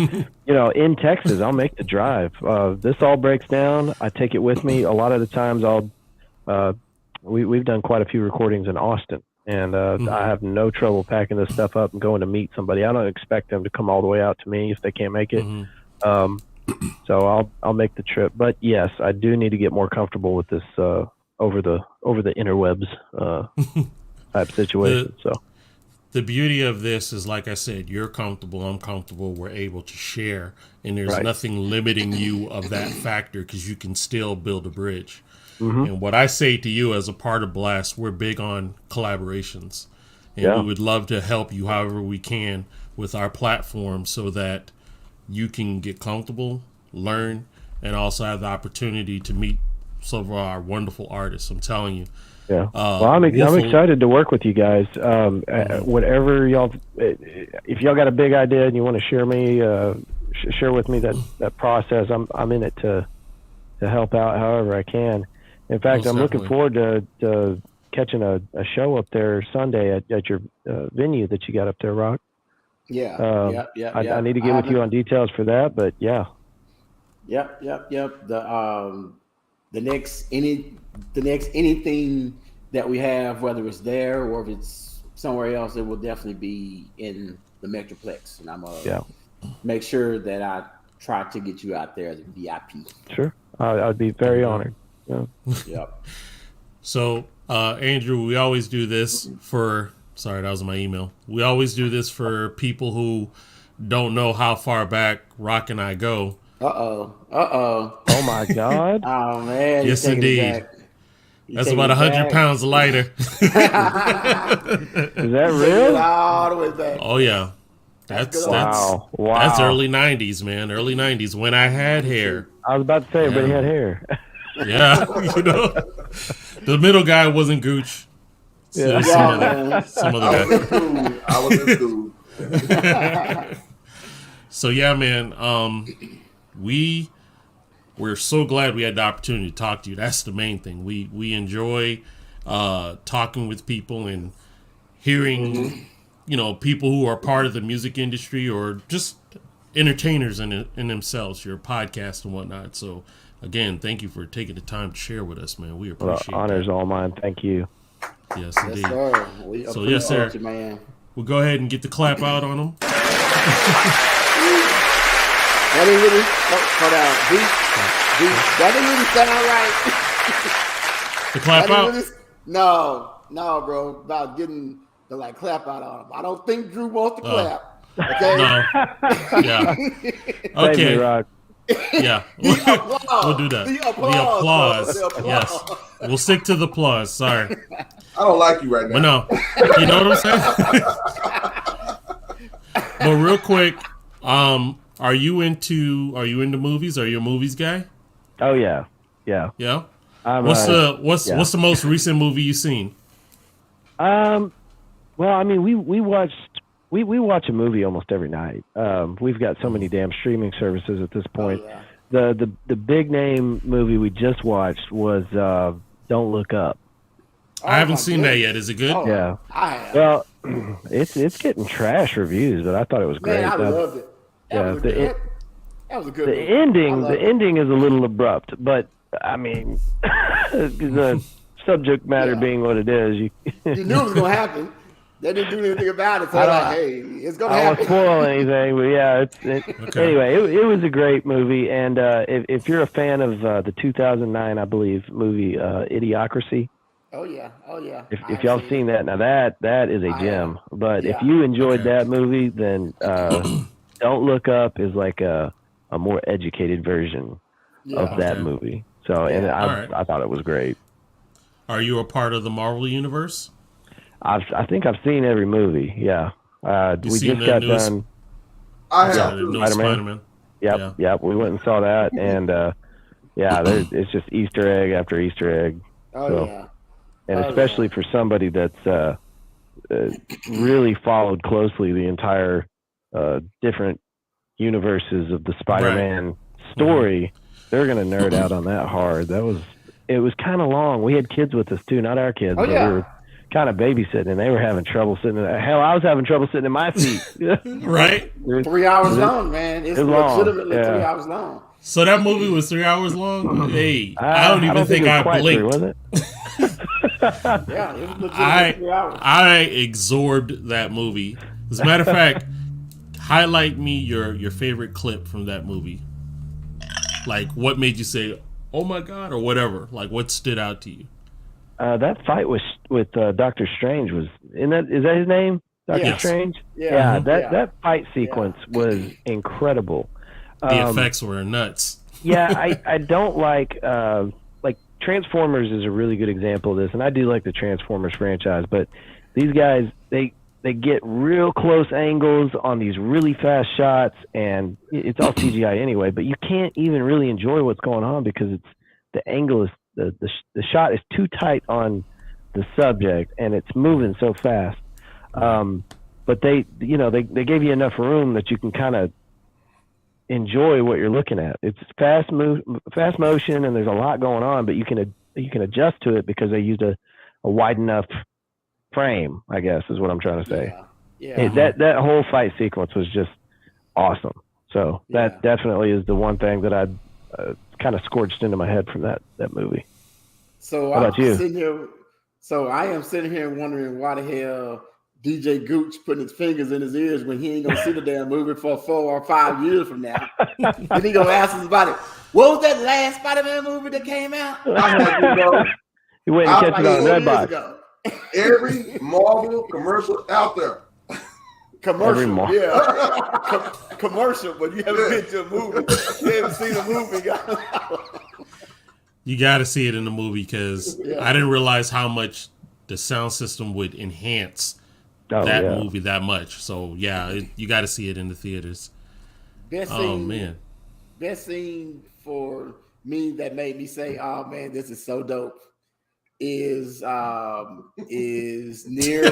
in Texas, I'll make the drive. This all breaks down, I take it with me. A lot of the times, we've done quite a few recordings in Austin. And I have no trouble packing this stuff up and going to meet somebody. I don't expect them to come all the way out to me if they can't make it. So I'll make the trip. But yes, I do need to get more comfortable with this over the interwebs type situation. The beauty of this is, like I said, you're comfortable, I'm comfortable, we're able to share, and there's nothing limiting you of that factor because you can still build a bridge. And what I say to you as a part of Blast, we're big on collaborations. And we would love to help you however we can with our platform so that you can get comfortable, learn, and also have the opportunity to meet some of our wonderful artists. I'm telling you. Yeah. Well, I'm excited to work with you guys. Whatever y'all, if y'all got a big idea and you want to share with me that process, I'm in it to help out however I can. In fact, I'm looking forward to catching a show up there Sunday at your venue that you got up there, Rock. Yeah. I need to get with you on details for that, but yeah. Yep. The next anything that we have, whether it's there or if it's somewhere else, it will definitely be in the Metroplex, and I'm gonna make sure that I try to get you out there as a VIP. Sure, I'd be very honored. Yeah. Yep. So, Andrew, we always do this for. Sorry, that was my email. We always do this for people who don't know how far back Rock and I go. Oh my God. Oh man. Yes, indeed. That's about 100 pounds lighter. Is that real? All the way back. Oh yeah. That's early 90s, man. Early 90s when I had hair. I was about to say, everybody had hair. Yeah, the middle guy wasn't Gooch. So some other guy. I was in school. So yeah, man. We're so glad we had the opportunity to talk to you. That's the main thing. We enjoy talking with people and hearing, people who are part of the music industry or just entertainers in themselves, your podcast and whatnot. So again, thank you for taking the time to share with us, man. We appreciate it. Honor's all mine. Thank you. Yes, indeed. Yes, sir. Yes, sir. Man. We'll go ahead and get the clap out on them. That didn't really, that didn't really sound right. The clap out? No, bro. About getting the clap out on him. I don't think Drew wants to clap. Okay. No. Yeah. Okay. Rock. Yeah. We'll do that. The applause. Yes. We'll stick to the applause. Sorry. I don't like you right now. But no. You know what I'm saying? But real quick, are you into movies? Are you a movies guy? Oh yeah. Yeah. Yeah. What's the most recent movie you've seen? Well, I mean, we watch a movie almost every night. We've got so many damn streaming services at this point. Oh, yeah. The big name movie we just watched was Don't Look Up. I haven't seen that yet. Is it good? Oh, yeah. Well, it's getting trash reviews, but I thought it was great. Man, I loved it. That was a good movie. The ending is a little abrupt, but I mean, the subject matter being what it is, you knew it was gonna happen. They didn't do anything about it, so like, hey, it's gonna happen. I won't spoil anything, but yeah. Anyway, it was a great movie, and if you're a fan of the 2009, I believe, movie Idiocracy. Oh yeah. If y'all seen that, now that is a gem. But if you enjoyed that movie, then Don't Look Up is like a more educated version of that movie. So, and I thought it was great. Are you a part of the Marvel universe? I think I've seen every movie. Yeah, we just got done. I have Spider-Man. Yep. We went and saw that, and it's just Easter egg after Easter egg. And especially for somebody that's really followed closely the entire different universes of the Spider-Man story, they're gonna nerd out on that hard. It was kind of long. We had kids with us too, not our kids, but we were kind of babysitting, and they were having trouble sitting. Hell, I was having trouble sitting in my seat. Right? 3 hours long, man. It's legitimately 3 hours long. So that movie was 3 hours long. Hey, I don't even think I blinked. Was it? Yeah, it was legitimately 3 hours. I absorbed that movie. As a matter of fact, highlight me your favorite clip from that movie. Like, what made you say, "Oh my God," or whatever? Like, what stood out to you? That fight with Doctor Strange is that his name? Doctor Strange? Yeah. That fight sequence was incredible. The effects were nuts. I don't like Transformers is a really good example of this, and I do like the Transformers franchise, but these guys they get real close angles on these really fast shots, and it's all CGI anyway, but you can't even really enjoy what's going on because the angle is the shot is too tight on the subject, and it's moving so fast. But they gave you enough room that you can kind of enjoy what you're looking at. It's fast motion, and there's a lot going on, but you can adjust to it because they used a wide enough frame, I guess is what I'm trying to say. That whole fight sequence was just awesome. So that definitely is the one thing that I'd kind of scorched into my head from that movie. So how about you? I am sitting here wondering why the hell DJ Gooch putting his fingers in his ears when he ain't gonna see the damn movie for 4 or 5 years from now. And he gonna ask us about it. What was that last Spider-Man movie that came out? You went and catch it on Redbox. Every Marvel commercial out there. Commercial, commercial, but you haven't been to a movie. You haven't seen a movie. You got to see it in the movie because I didn't realize how much the sound system would enhance that movie that much. So you got to see it in the theaters. Best scene for me that made me say, "Oh man, this is so dope." Is near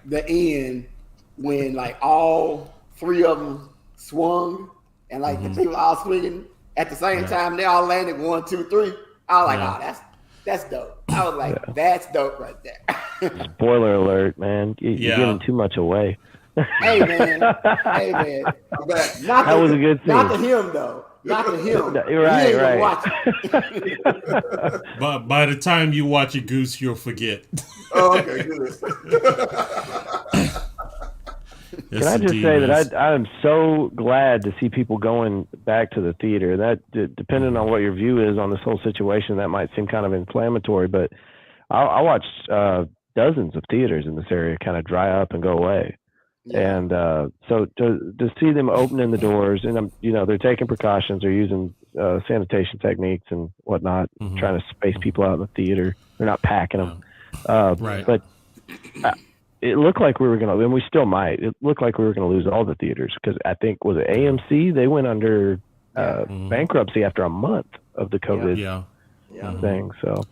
the end when like all 3 of them swung and like the people all swinging at the same time. They all landed 1, 2, 3. I was like, oh, that's dope. I was like, that's dope right there. Spoiler alert, man! You're giving too much away. Hey man. That was a good scene. Not to him though. Not to him. Right. Watch it. But by the time you watch it, Goose, you'll forget. Oh, okay, good. Can I just say that I'm so glad to see people going back to the theater. That depending on what your view is on this whole situation, that might seem kind of inflammatory, but I watched dozens of theaters in this area kind of dry up and go away. Yeah. And so to see them opening the doors, and they're taking precautions, they're using sanitation techniques and whatnot, trying to space people out in the theater. They're not packing them, right? But it looked like we were gonna, and we still might. It looked like we were gonna lose all the theaters because I think was it AMC? They went under bankruptcy after a month of the COVID thing. So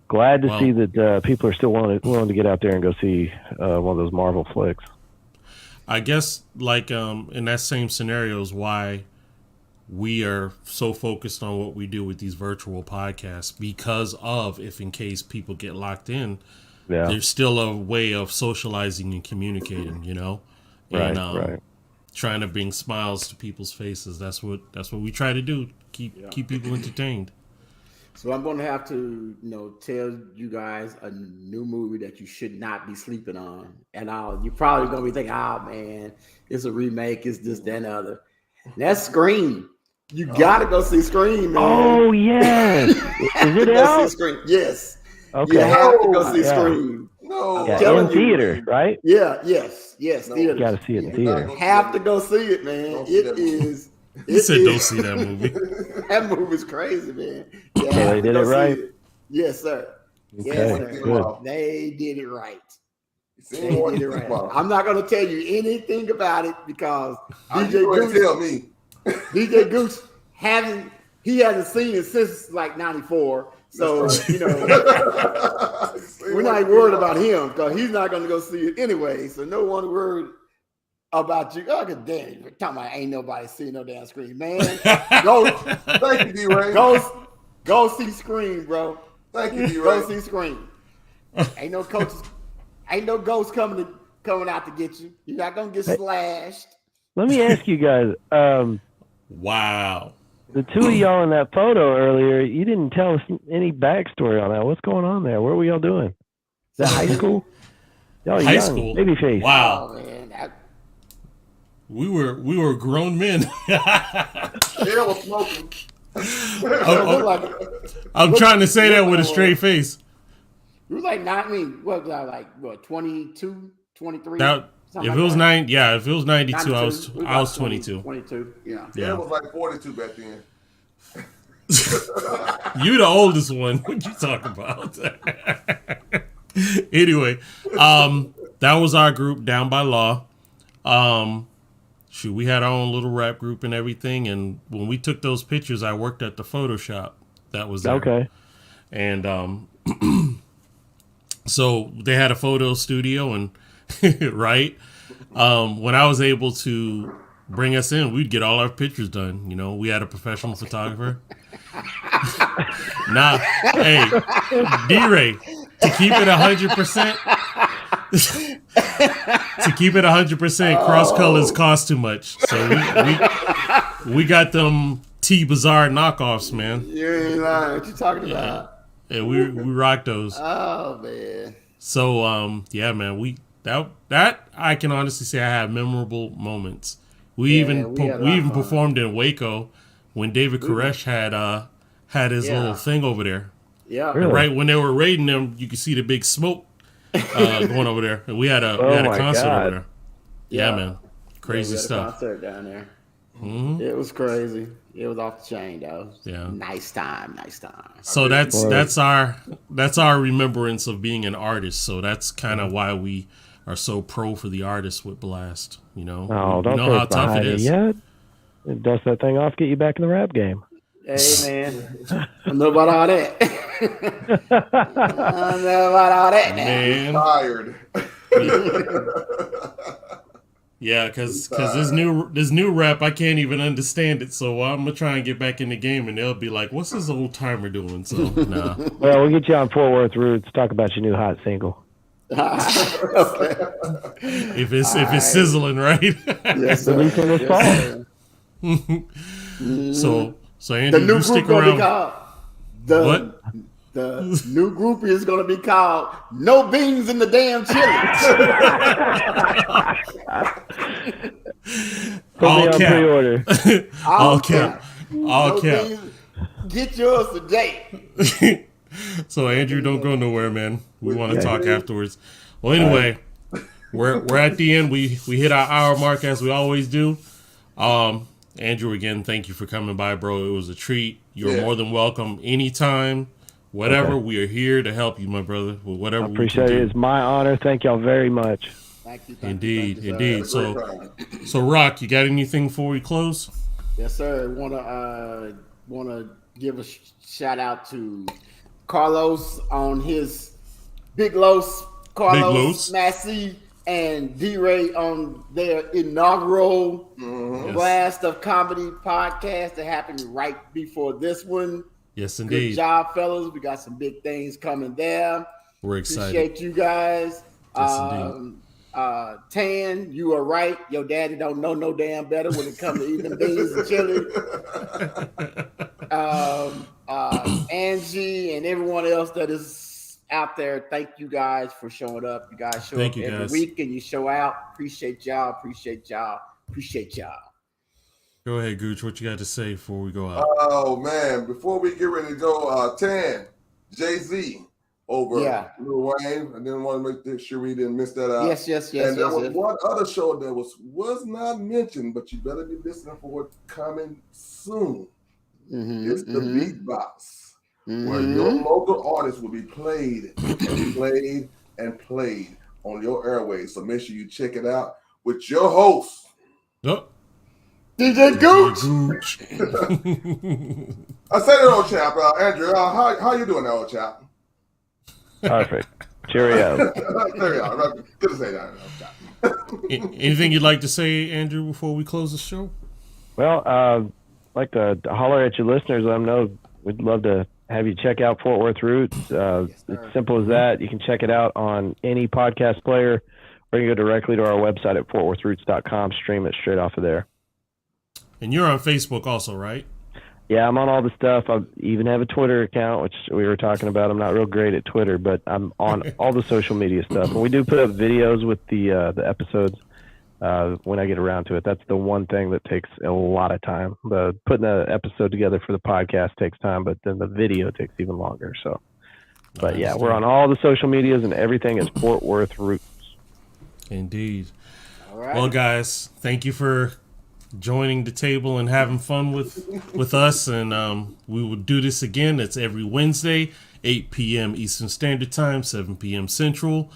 glad to see that people are still willing to get out there and go see one of those Marvel flicks. I guess like in that same scenario is why we are so focused on what we do with these virtual podcasts, because of if in case people get locked in, there's still a way of socializing and communicating, and trying to bring smiles to people's faces. That's what we try to do. Keep people entertained. So I'm going to have to, tell you guys a new movie that you should not be sleeping on. And you're probably going to be thinking, oh, man, it's a remake. It's this, that, and the other. That's Scream. You got to go see Scream, man. Oh, yes. Is it out? See Scream. Yes. Okay. You have to go see Scream. No. Yeah, in theater, right? Yeah, yes, theater. You got to see it in theater. You have to go see it, man. It is. He said, "Don't see that movie." That movie's crazy, man. Yeah, they did it right. Yes, sir. Okay, Yes, sir. good. They did it right. They did it right. I'm not going to tell you anything about it because DJ Goose. Tell me. DJ Goose hasn't seen it since like '94. So we're not worried about him because he's not going to go see it anyway. So no one worried about you. Oh, God damn, you're talking about ain't nobody seeing no damn Scream, man. Go, thank you, D-Ray. Go see Scream, bro. Thank you, D-Ray. Go see Scream. Ain't no coaches, ain't no ghosts coming out to get you. You're not gonna get slashed. Let me ask you guys. Wow. The two of y'all in that photo earlier, you didn't tell us any backstory on that. What's going on there? What were y'all doing? Is that high school? Y'all High young, school. babyface. Wow. Oh, man, We were grown men. Hell was smoking. I'm trying to say that with a straight face. You was like not me. What was I like? 22, 23? If it was 92, I was 22. 22. Yeah. It was like 42 back then. You the oldest one. What you talking about? Anyway, that was our group, Down by Law. We had our own little rap group and everything. And when we took those pictures, I worked at the photo shop that was there. Okay. And so they had a photo studio, and right when I was able to bring us in, we'd get all our pictures done. We had a professional photographer. Nah, hey, D-Ray, to keep it 100%. To keep it 100%, cross colors cost too much. So we got them T-Bazaar knockoffs, man. You ain't lying. What you talking about? Yeah, we rocked those. Oh man. So yeah, man, that I can honestly say I have memorable moments. We even performed in Waco when David Koresh had his little thing over there. Yeah. Really? Right when they were raiding them, you could see the big smoke going over there. And we had a concert over there. Yeah, man. Crazy stuff. A concert down there. Mm-hmm. It was crazy. It was off the chain though. Yeah. Nice time. So that's our remembrance of being an artist. So that's kind of why we are so pro for the artists with Blast. Oh, don't know how tough it is. Yet. Dust that thing off, get you back in the rap game. Hey man, I don't know about all that. I don't know about all that, man. Tired. Yeah, because this new rap, I can't even understand it. So I'm gonna try and get back in the game, and they'll be like, "What's this old timer doing?" So nah. Well, we'll get you on Fort Worth Roots. Talk about your new hot single. Okay. If it's sizzling, right? Yes, releasing this fall. So Andrew, the new you stick group around. Gonna be called the new group is going to be called No Beans in the Damn Chili. All cap. Pre-order. All cap. All No cap. Beans. Get yours today. So Andrew, don't go nowhere, man. We want to talk afterwards. Well, anyway, we're at the end. We hit our hour mark as we always do. Andrew, again, thank you for coming by, bro. It was a treat. You're more than welcome anytime. Whatever, we are here to help you, my brother. With whatever I appreciate we can it. do. It's my honor. Thank y'all very much. Thank you. Indeed. So Rock, you got anything before we close? Yes, sir. Wanna give a shout out to Carlos on his Big Los, Carlos Massey and D-Ray on their inaugural Blast of Comedy podcast that happened right before this one. Yes, indeed. Good job, fellas. We got some big things coming there. We're excited. Appreciate you guys. Yes, Tan, you are right. Your daddy don't know no damn better when it comes to eating beans and chili. Angie and everyone else that is out there. Thank you guys for showing up. You guys show up every week and you show out. Appreciate y'all. Go ahead, Gooch. What you got to say before we go out? Oh man, before we get ready to go, Tan, Jay-Z over Lil Wayne. I didn't want to make sure we didn't miss that out. Yes. And there was one other show that was not mentioned, but you better be listening for what's coming soon. It's the Beatbox, where your local artists will be played and played and played on your airways. So make sure you check it out with your host, DJ Gooch. I said it, old chap. Andrew, how you doing, old chap? Perfect. Cheerio. There you are. Good to say that, old chap. Anything you'd like to say, Andrew, before we close the show? Well, I'd like to holler at your listeners. Let them know we'd love to have you check out Fort Worth Roots. It's simple as that. You can check it out on any podcast player, or you can go directly to our website at fortworthroots.com, stream it straight off of there. And you're on Facebook also, right? Yeah, I'm on all the stuff. I even have a Twitter account, which we were talking about. I'm not real great at Twitter, but I'm on all the social media stuff. And we do put up videos with the episodes when I get around to it. That's the one thing that takes a lot of time. Putting the episode together for the podcast takes time, but then the video takes even longer. So, but yeah, we're on all the social medias, and everything is Fort Worth Roots. Indeed. All right. Well, guys, thank you for joining the table and having fun with us, and we will do this again. It's every Wednesday, 8 p.m. Eastern Standard Time, 7 p.m. Central.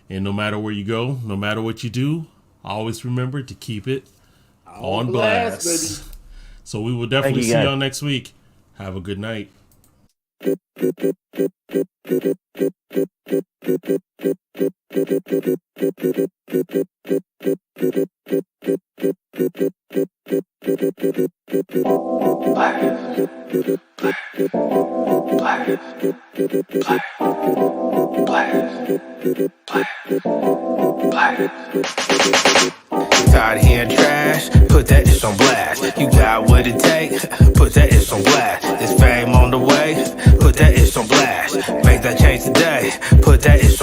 And no matter where you go, no matter what you do, always remember to keep it on blast. So we will definitely see y'all next week. Have a good night. Tired of hearing trash? Put that ish on blast. You got what it take? Put that ish on blast. There's fame on the way? Put that ish on blast. Make that change today. Put that ish